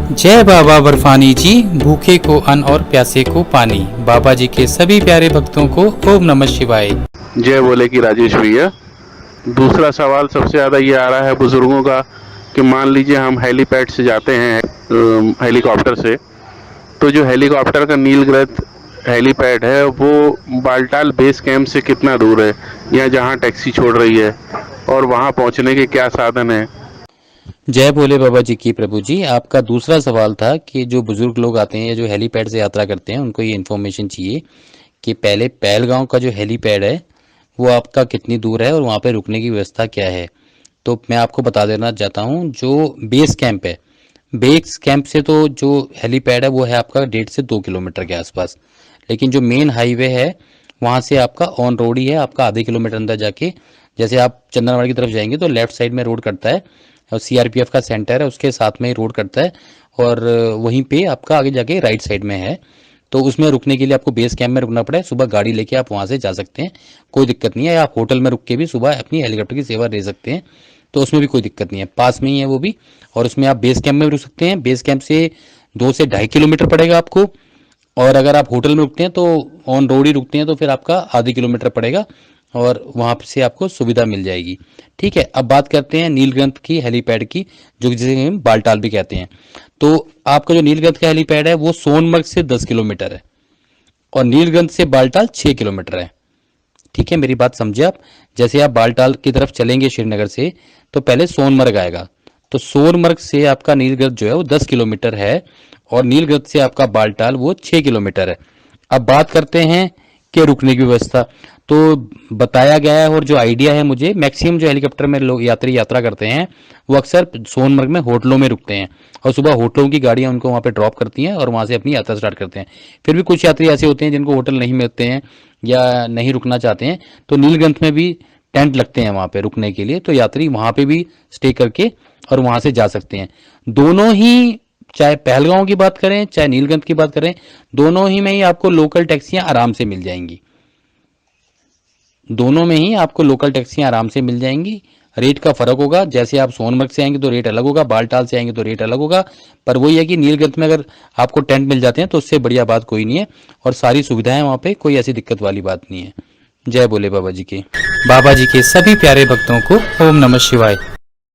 जय बाबा बर्फानी जी, भूखे को अन्न और प्यासे को पानी। बाबा जी के सभी प्यारे भक्तों को ओम नमः शिवाय। जय बोले कि राजेश भैया। दूसरा सवाल सबसे ज़्यादा ये आ रहा है बुज़ुर्गों का कि मान लीजिए हम हेलीपैड से जाते हैं, हेलीकॉप्टर से, तो जो हेलीकॉप्टर का नीलगिरी हेलीपैड है वो बालटाल बेस कैंप से कितना दूर है, या जहाँ टैक्सी छोड़ रही है, और वहाँ पहुँचने के क्या साधन है। जय भोले बाबा जी की। प्रभु जी, आपका दूसरा सवाल था कि जो बुजुर्ग लोग आते हैं या जो हेलीपैड से यात्रा करते हैं उनको ये इन्फॉर्मेशन चाहिए कि पहले पहलगांव का जो हेलीपैड है वो आपका कितनी दूर है और वहाँ पे रुकने की व्यवस्था क्या है। तो मैं आपको बता देना चाहता हूँ, जो बेस कैंप है, बेस कैंप से तो जो हेलीपैड है वो है आपका 1.5 से 2 किलोमीटर के आसपास। लेकिन जो मेन हाईवे है वहाँ से आपका ऑन रोड ही है, आपका आधे किलोमीटर अंदर जाके, जैसे आप चंदनवाड़ी की तरफ जाएंगे तो लेफ्ट साइड में रोड कटता है और सीआरपीएफ का सेंटर है उसके साथ में ही रोड कटता है, और वहीं पे आपका आगे जाके राइट साइड में है। तो उसमें रुकने के लिए आपको बेस कैंप में रुकना पड़े, सुबह गाड़ी लेके आप वहाँ से जा सकते हैं, कोई दिक्कत नहीं है। आप होटल में रुक के भी सुबह अपनी हेलीकॉप्टर की सेवा ले सकते हैं, तो उसमें भी कोई दिक्कत नहीं है, पास में ही है वो भी। और उसमें आप बेस कैंप में भी रुक सकते हैं। बेस कैंप से 2 से 2.5 किलोमीटर पड़ेगा आपको, और अगर आप होटल में रुकते हैं तो ऑन रोड ही रुकते हैं तो फिर आपका आधे किलोमीटर पड़ेगा और वहाँ से आपको सुविधा मिल जाएगी। ठीक है, अब बात करते हैं नीलगिरी की हेलीपैड की, जो जिसे हम बालटाल भी कहते हैं। तो आपका जो नीलगिरी का हेलीपैड है वो सोनमर्ग से 10 किलोमीटर है और नीलगिरी से बालटाल 6 किलोमीटर है। ठीक है, मेरी बात समझे आप। जैसे आप बालटाल की तरफ चलेंगे श्रीनगर से तो पहले सोनमर्ग आएगा, तो सोनमर्ग से आपका नीलगिरी जो है वो 10 किलोमीटर है और नीलगिरी से आपका बालटाल वो 6 किलोमीटर है। अब बात करते हैं कि रुकने की व्यवस्था, तो बताया गया है और जो आइडिया है मुझे, मैक्सिमम जो हेलीकॉप्टर में लोग यात्रा करते हैं वो अक्सर सोनमर्ग में होटलों में रुकते हैं और सुबह होटलों की गाड़ियां उनको वहां पे ड्रॉप करती हैं और वहां से अपनी यात्रा स्टार्ट करते हैं। फिर भी कुछ यात्री ऐसे होते हैं जिनको होटल नहीं मिलते हैं या नहीं रुकना चाहते हैं, तो नीलगिरी में भी टेंट लगते हैं वहां पे रुकने के लिए, तो यात्री वहां पे भी स्टे करके और वहां से जा सकते हैं। दोनों ही, चाहे पहलगांव की बात करें चाहे नीलगिरी की बात करें, दोनों ही में ही आपको लोकल टैक्सियां आराम से मिल जाएंगी। दोनों में ही आपको लोकल टैक्सियां आराम से मिल जाएंगी। रेट का फर्क होगा, जैसे आप सोनमर्ग से आएंगे तो रेट अलग होगा, बालटाल से आएंगे तो रेट अलग होगा, पर वही है कि नीलगिरी में अगर आपको टेंट मिल जाते हैं तो उससे बढ़िया बात कोई नहीं है और सारी सुविधाएं वहां पे, कोई ऐसी दिक्कत वाली बात नहीं है। जय बोले बाबा जी के। बाबा जी के सभी प्यारे भक्तों को ओम नमः शिवाय।